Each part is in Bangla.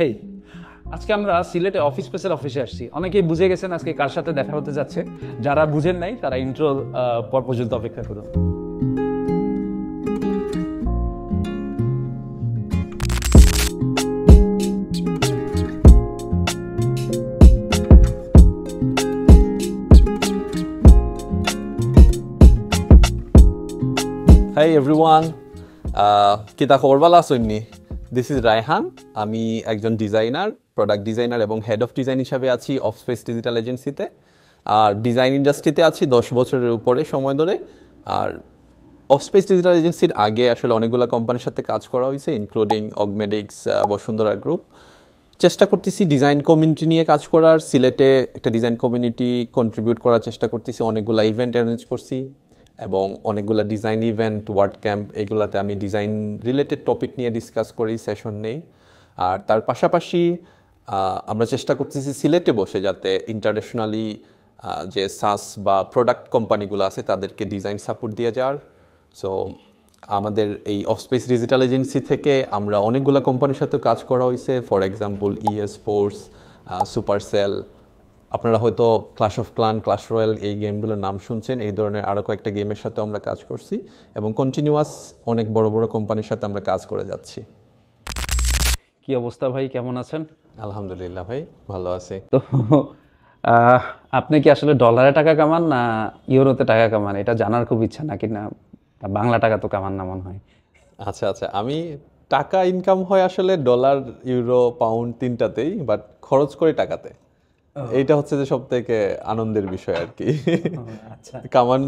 হেই, আজকে আমরা সিলেটে অফিস স্পেসের অফিসে আসছি। অনেকেই বুঝে গেছেন আজকে কার সাথে দেখা হতে যাচ্ছে। যারা বুঝেন নাই তারা ইন্ট্রো পর পর্যন্ত অপেক্ষা করুন। Hi everyone, কিতা খবর ভালো আছেননি? This is Raihan. আমি একজন ডিজাইনার, প্রোডাক্ট ডিজাইনার এবং হেড অফ ডিজাইন হিসাবে আছি অফস্পেস ডিজিটাল এজেন্সিতে। আর ডিজাইন ইন্ডাস্ট্রিতে আছি 10 বছরের উপরে সময় ধরে। আর অফস্পেস ডিজিটাল এজেন্সির আগে আসলে অনেকগুলো কোম্পানির সাথে কাজ করা হয়েছে, ইনক্লুডিং অগমেডিক্স, বসুন্ধরা গ্রুপ। চেষ্টা করতেছি ডিজাইন কমিউনিটি নিয়ে কাজ করার, সিলেটে একটা ডিজাইন কমিউনিটি কন্ট্রিবিউট করার চেষ্টা করতেছি। অনেকগুলো ইভেন্ট অ্যারেঞ্জ করছি এবং অনেকগুলো ডিজাইন ইভেন্ট, ওয়ার্ড ক্যাম্প, এগুলাতে আমি ডিজাইন রিলেটেড টপিক নিয়ে ডিসকাস করি, সেশন নেই। আর তার পাশাপাশি আমরা চেষ্টা করতেছি সিলেটে বসে যাতে ইন্টারন্যাশনালি যে সাস বা প্রোডাক্ট কোম্পানিগুলো আছে তাদেরকে ডিজাইন সাপোর্ট দিয়ে যাওয়ার। সো আমাদের এই অফস্পেস ডিজিটাল এজেন্সি থেকে আমরা অনেকগুলো কোম্পানির সাথে কাজ করা হয়েছে। ফর এক্সাম্পল স্পোর্টস, সুপারসেল, আপনারা হয়তো Clash of Clan, Clash Royale এই গেমগুলোর নাম শুনছেন। এই ধরনের আরও কয়েকটা গেমের সাথে আমরা কাজ করছি এবং কন্টিনিউয়াস অনেক বড় বড় কোম্পানির সাথে আমরা কাজ করে যাচ্ছি। কি অবস্থা ভাই, কেমন আছেন? আলহামদুলিল্লাহ ভাই, ভালো আছি। তো আপনি কি আসলে ডলারে টাকা কামান না ইউরোতে টাকা কামান, এটা জানার খুব ইচ্ছা, নাকি না বাংলা টাকা তো কামান না মনে হয়? আচ্ছা আচ্ছা, আমি টাকা ইনকাম হয় আসলে ডলার, ইউরো, পাউন্ড তিনটাতেই, বাট খরচ করি টাকাতে। এইটা হচ্ছে যে সব থেকে আনন্দের বিষয় আর কি। আচ্ছা, কামান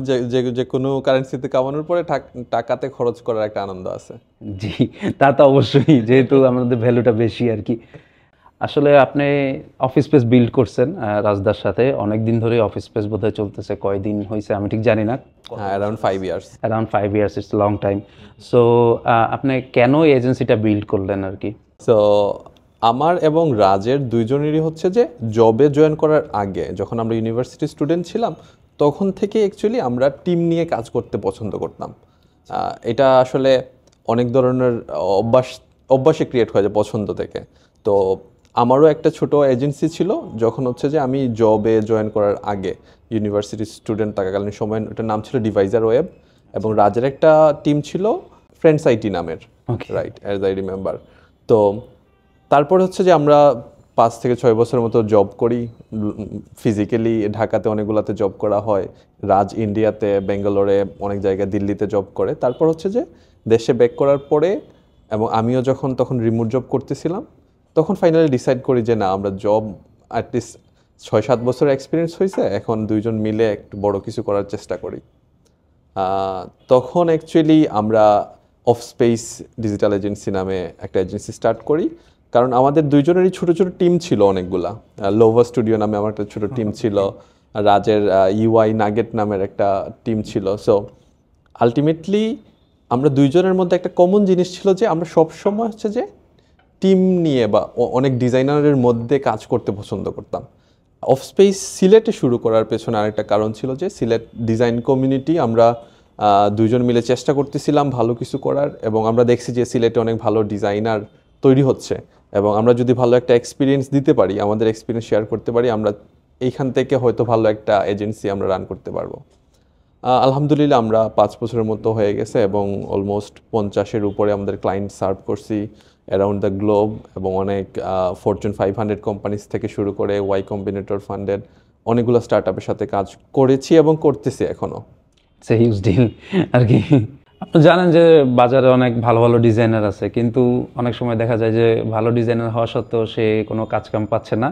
যে কোনো কারেন্সিতে কামানোর পরে টাকাতে খরচ করার একটা আনন্দ আছে। জি, তা তো অবশ্যই, যেহেতু আমাদের ভ্যালুটা বেশি আর কি। আসলে আপনি অফিস স্পেস বিল্ড করছেন রাজদার সাথে, অনেক দিন ধরে অফিস স্পেস বোধহয় চলতেছে, কয়দিন হয়েছে আমি ঠিক জানি না। হ্যাঁ, around 5 years. Around 5 years, it's long time. So আপনি কেন এই এজেন্সিটা বিল্ড করলেন আর কি? সো আমার এবং রাজের দুইজনেরই হচ্ছে যে জবে জয়েন করার আগে, যখন আমরা ইউনিভার্সিটি স্টুডেন্ট ছিলাম, তখন থেকে অ্যাকচুয়ালি আমরা টিম নিয়ে কাজ করতে পছন্দ করতাম। এটা আসলে অনেক ধরনের অভ্যাসে ক্রিয়েট হয়ে যায় পছন্দ থেকে। তো আমারও একটা ছোট এজেন্সি ছিল যখন হচ্ছে যে আমি জবে জয়েন করার আগে, ইউনিভার্সিটি স্টুডেন্ট থাকাকালীন সময়, ওটার নাম ছিল ডিভাইজার ওয়েব। এবং রাজের একটা টিম ছিল ফ্রেন্ডস আইটি নামের, রাইট, অ্যাজ আই রিমেম্বার। তো তারপরে হচ্ছে যে আমরা 5 থেকে 6 বছরের মতো জব করি ফিজিক্যালি। ঢাকাতে অনেকগুলোতে জব করা হয়, রাজ ইন্ডিয়াতে, বেঙ্গালোরে, অনেক জায়গায়, দিল্লিতে জব করে। তারপর হচ্ছে যে দেশে ব্যাক করার পরে, এবং আমিও যখন তখন রিমোট জব করতেছিলাম, তখন ফাইনালি ডিসাইড করি যে না, আমরা জব অ্যাটলিস্ট 6-7 বছরের এক্সপিরিয়েন্স হয়েছে, এখন দুইজন মিলে একটু বড় কিছু করার চেষ্টা করি। তখন অ্যাকচুয়ালি আমরা অফস্পেস ডিজিটাল এজেন্সি নামে একটা এজেন্সি স্টার্ট করি। কারণ আমাদের দুইজনেরই ছোটো ছোটো টিম ছিল অনেকগুলা। লোভা স্টুডিও নামে আমার একটা ছোটো টিম ছিল, রাজের ইউআই নাগেট নামের একটা টিম ছিল। সো আলটিমেটলি আমরা দুইজনের মধ্যে একটা কমন জিনিস ছিল যে আমরা সবসময় হচ্ছে যে টিম নিয়ে বা অনেক ডিজাইনারের মধ্যে কাজ করতে পছন্দ করতাম। অফস্পেস সিলেটে শুরু করার পেছনে আরেকটা কারণ ছিল যে সিলেট ডিজাইন কমিউনিটি, আমরা দুইজন মিলে চেষ্টা করতেছিলাম ভালো কিছু করার, এবং আমরা দেখছি যে সিলেটে অনেক ভালো ডিজাইনার তৈরি হচ্ছে, এবং আমরা যদি ভালো একটা এক্সপিরিয়েন্স দিতে পারি, আমাদের এক্সপিরিয়েন্স শেয়ার করতে পারি, আমরা এইখান থেকে হয়তো ভালো একটা এজেন্সি আমরা রান করতে পারবো। আলহামদুলিল্লাহ আমরা 5 বছরের মতো হয়ে গেছে এবং অলমোস্ট 50-এর উপরে আমাদের ক্লায়েন্ট সার্ভ করছি অ্যারাউন্ড দ্য গ্লোব, এবং অনেক ফরচুন 500 কোম্পানিজ থেকে শুরু করে ওয়াই কম্বিনেটর ফান্ডেড অনেকগুলো স্টার্ট আপের সাথে কাজ করেছি এবং করতেছি এখনও। ইটস এ হিউজ ডিল আর কি। আপনি জানেন যে বাজারে অনেক ভালো ভালো ডিজাইনার আছে, কিন্তু অনেক সময় দেখা যায় যে ভালো ডিজাইনার হওয়া সত্ত্বেও সে কোনো কাজকাম পাচ্ছে না।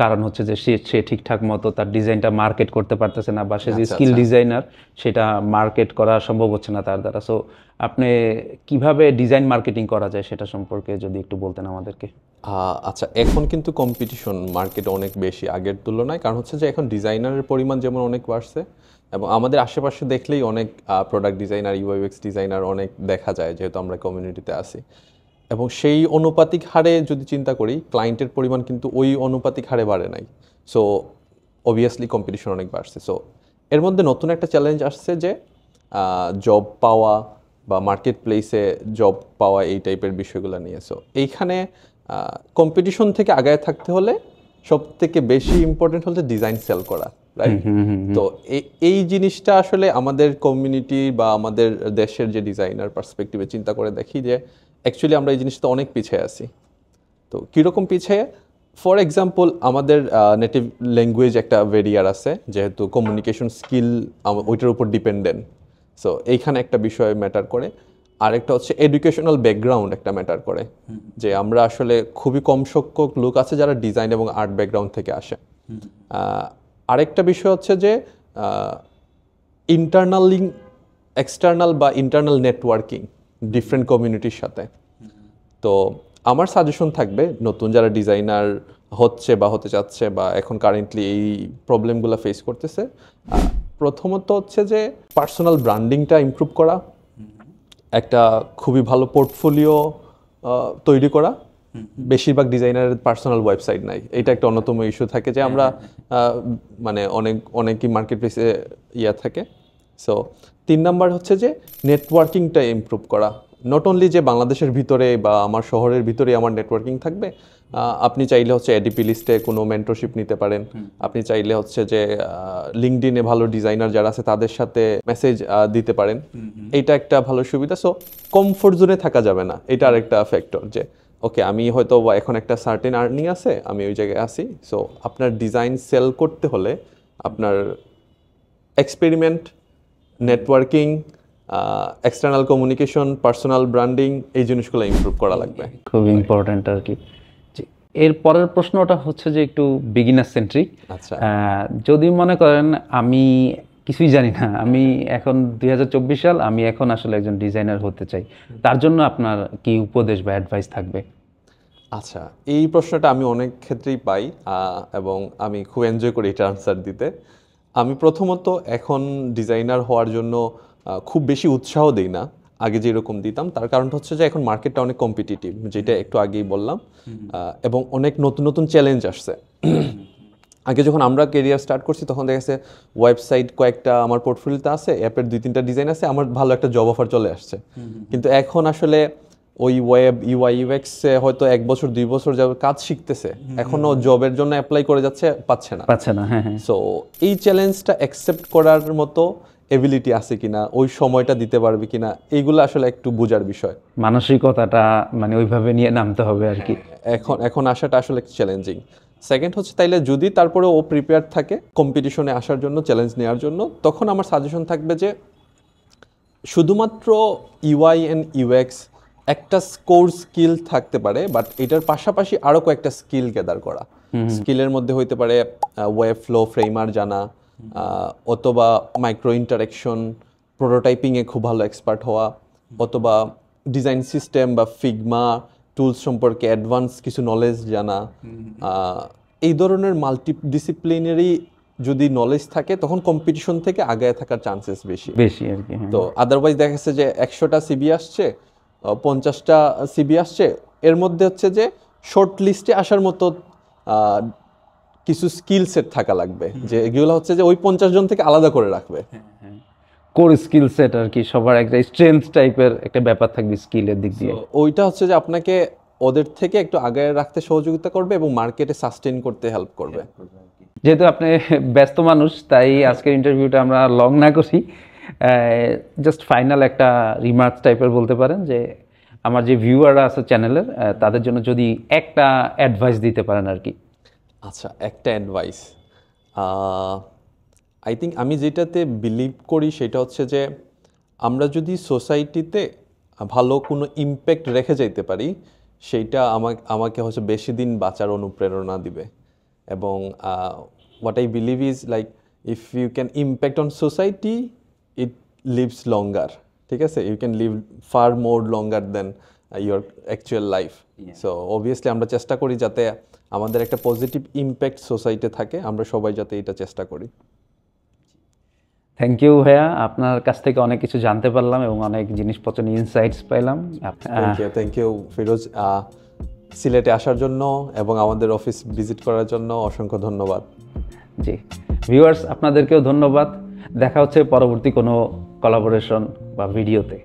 কারণ হচ্ছে যে সে ঠিকঠাক মতো তার ডিজাইনটা মার্কেট করতে পারতেছে না, বা সে যে স্কিল ডিজাইনার সেটা মার্কেট করা সম্ভব হচ্ছে না তার দ্বারা। সো আপনি কিভাবে ডিজাইন মার্কেটিং করা যায় সেটা সম্পর্কে যদি একটু বলতেন আমাদেরকে। আচ্ছা, এখন কিন্তু কম্পিটিশন মার্কেট অনেক বেশি আগের তুলনায়, কারণ হচ্ছে যে এখন ডিজাইনারের পরিমাণ যেমন অনেক বাড়ছে, এবং আমাদের আশেপাশে দেখলেই অনেক প্রোডাক্ট ডিজাইনার, ইউআইএক্স ডিজাইনার অনেক দেখা যায়, যেহেতু আমরা কমিউনিটিতে আছি। এবং সেই অনুপাতিক হারে যদি চিন্তা করি, ক্লায়েন্টের পরিমাণ কিন্তু ওই অনুপাতিক হারে বাড়ে নাই। সো অবভিয়াসলি কম্পিটিশন অনেক বাড়ছে। সো এর মধ্যে নতুন একটা চ্যালেঞ্জ আসছে যে জব পাওয়া বা মার্কেট প্লেসে জব পাওয়া, এই টাইপের বিষয়গুলো নিয়ে। সো এইখানে কম্পিটিশন থেকে আগায় থাকতে হলে সব থেকে বেশি ইম্পর্টেন্ট হচ্ছে ডিজাইন সেল করা, রাইট? তো এই জিনিসটা আসলে আমাদের কমিউনিটি বা আমাদের দেশের যে ডিজাইনার পার্সপেক্টিভে চিন্তা করে দেখি যে অ্যাকচুয়ালি আমরা এই জিনিসটা অনেক পিছিয়ে আছি। তো কীরকম পিছিয়ে? ফর এক্সাম্পল, আমাদের নেটিভ ল্যাঙ্গুয়েজ একটা ভেরিয়ার আছে, যেহেতু কমিউনিকেশন স্কিল ওইটার উপর ডিপেন্ডেন্ট। সো এইখানে একটা বিষয় ম্যাটার করে। আরেকটা হচ্ছে এডুকেশনাল ব্যাকগ্রাউন্ড একটা ম্যাটার করে, যে আমরা আসলে খুবই কম সংখ্যক লোক আছে যারা ডিজাইন এবং আর্ট ব্যাকগ্রাউন্ড থেকে আসে। আরেকটা বিষয় হচ্ছে যে ইন্টারনাল লিঙ্ক, এক্সটার্নাল বা ইন্টারনাল নেটওয়ার্কিং ডিফারেন্ট কমিউনিটির সাথে। তো আমার সাজেশন থাকবে নতুন যারা ডিজাইনার হচ্ছে বা হতে চাচ্ছে বা এখন কারেন্টলি এই প্রবলেমগুলো ফেস করতেছে, প্রথমত হচ্ছে যে পার্সোনাল ব্র্যান্ডিংটা ইমপ্রুভ করা, একটা খুবই ভালো পোর্টফোলিও তৈরি করা। বেশিরভাগ ডিজাইনারের পার্সোনাল ওয়েবসাইট নাই, এটা একটা অন্যতম ইস্যু থাকে যে আমরা মানে অনেকই মার্কেট প্লেসে থাকে। সো 3 নাম্বার হচ্ছে যে নেটওয়ার্কিংটা ইমপ্রুভ করা। নট অনলি যে বাংলাদেশের ভিতরে বা আমার শহরের ভিতরে আমার নেটওয়ার্কিং থাকবে, আপনি চাইলে হচ্ছে এডিপি লিস্টে কোনো মেন্টরশিপ নিতে পারেন। আপনি চাইলে হচ্ছে যে লিঙ্কডইনে ভালো ডিজাইনার যারা আছে তাদের সাথে মেসেজ দিতে পারেন। এইটা একটা ভালো সুবিধা। সো কমফোর্ট জোনে থাকা যাবে না, এটা আরেকটা ফ্যাক্টর যে ওকে আমি হয়তো এখন একটা সার্টেন আর্নিং আছে, আমি ওই জায়গায় আসি। সো আপনার ডিজাইন সেল করতে হলে আপনার experiment, networking, external communication, personal branding, এই জিনিসগুলো ইমপ্রুভ করা লাগবে। খুব ইম্পর্টেন্ট আর কি। এর পরের প্রশ্নটা হচ্ছে যে একটু বিগিনার সেন্ট্রিক। আচ্ছা, যদি মনে করেন আমি কিছুই জানি না, আমি এখন 2024 সাল, আমি এখন আসলে একজন ডিজাইনার হতে চাই, তার জন্য আপনার কি উপদেশ বা অ্যাডভাইস থাকবে? আচ্ছা, এই প্রশ্নটা আমি অনেক ক্ষেত্রেই পাই এবং আমি খুব এনজয় করি এটা আনসার দিতে। আমি প্রথমত এখন ডিজাইনার হওয়ার জন্য খুব বেশি উৎসাহ দিই না, আগে যেরকম দিতাম। তার কারণটা হচ্ছে যে এখন মার্কেটটা অনেক কম্পিটিটিভ, যেটা একটু আগেই বললাম, এবং অনেক নতুন নতুন চ্যালেঞ্জ আসছে। আগে যখন আমরা কেরিয়ার স্টার্ট করছি তখন দেখা গেছে ওয়েবসাইট কয়েকটা আমার পোর্টফোলিওতে আছে, অ্যাপের 2-3টা ডিজাইন আছে, আমার ভালো একটা জব অফার চলে আসছে। কিন্তু এখন আসলে ওই ওয়েব ইউআই ইউএক্সে হয়তো 1 বছর 2 বছর যাবে কাজ শিখতেছে, এখনো জবের জন্য অ্যাপ্লাই করে যাচ্ছে, পাচ্ছে না। হ্যাঁ। সো এই চ্যালেঞ্জটা অ্যাকসেপ্ট করার মতো এবিলিটি আছে কিনা, ওই সময়টা দিতে পারবে কিনা, এইগুলো আসলে একটু বোঝার বিষয়। মানসিকতাটা মানে ওইভাবে নিয়ে নামতে হবে আর কি। এখন আসাটা আসলে চ্যালেঞ্জিং। সেকেন্ড হচ্ছে তাইলে যদি তারপরে ও প্রিপেয়ার থাকে কম্পিটিশনে আসার জন্য, চ্যালেঞ্জ নেওয়ার জন্য, তখন আমার সাজেশন থাকবে যে শুধুমাত্র ইউআই অ্যান্ড ইউএক্স একটা কোর স্কিল থাকতে পারে, বাট এটার পাশাপাশি আরও কয়েকটা স্কিল গ্যাদার করা। স্কিলের মধ্যে হইতে পারে ওয়েব ফ্লো ফ্রেমার জানা, অথবা মাইক্রো ইন্টারেকশন, প্রোটোটাইপিংয়ে খুব ভালো এক্সপার্ট হওয়া, অথবা ডিজাইন সিস্টেম বা ফিগমা টুলস সম্পর্কে অ্যাডভান্স কিছু নলেজ জানা। এই ধরনের মাল্টিডিসিপ্লিনারি যদি নলেজ থাকে তখন কম্পিটিশন থেকে আগায় থাকার চান্সেস বেশি আর কি। তো আদারওয়াইজ দেখা যাচ্ছে যে 100টা সিবি আসছে, 50টা সিবি আসছে, এর মধ্যে হচ্ছে যে শর্ট লিস্টে আসার মতো কিছু স্কিল সেট থাকা লাগবে, যে এগুলো হচ্ছে যে ওই 50 জন থেকে আলাদা করে রাখবে। কোর স্কিল সেট আর কি, সবার একটা স্ট্রেংথ টাইপের একটা ব্যাপার থাকবে স্কিলের দিক দিয়ে। ওইটা হচ্ছে যে আপনাকে ওদের থেকে একটু আগে রাখতে সহযোগিতা করবে এবং মার্কেটে সাস্টেইন করতে হেল্প করবে। যেহেতু আপনি ব্যস্ত মানুষ, তাই আজকের ইন্টারভিউটা আমরা লং না করি, জাস্ট ফাইনাল একটা রিমার্কস টাইপের বলতে পারেন যে আমার যে ভিউয়াররা আছে চ্যানেলের, তাদের জন্য যদি একটা অ্যাডভাইস দিতে পারেন আর কি। আচ্ছা, একটা অ্যাডভাইস, আই থিঙ্ক আমি যেটাতে বিলিভ করি সেটা হচ্ছে যে আমরা যদি সোসাইটিতে ভালো কোনো ইম্প্যাক্ট রেখে যাইতে পারি, সেইটা আমাকে হচ্ছে বেশি দিন বাঁচার অনুপ্রেরণা দিবে। এবং what I believe is like if you can impact on society, it lives longer. ঠিক আছে, you can live far more longer than your actual life. So obviously আমরা চেষ্টা করি যাতে আমাদের একটা পজিটিভ ইম্প্যাক্ট সোসাইটি থাকে, আমরা সবাই যাতে এটা চেষ্টা করি। থ্যাংক ইউ ভাইয়া, আপনার কাছ থেকে অনেক কিছু জানতে পারলাম এবং অনেক জিনিসপত্র নিয়ে ইনসাইটস পেলাম। থ্যাংক ইউ ফিরোজ, সিলেটে আসার জন্য এবং আমাদের অফিস ভিজিট করার জন্য অসংখ্য ধন্যবাদ। জি ভিউয়ার্স, আপনাদেরকেও ধন্যবাদ। দেখা হচ্ছে পরবর্তী কোনো কোলাবোরেশন বা ভিডিওতে।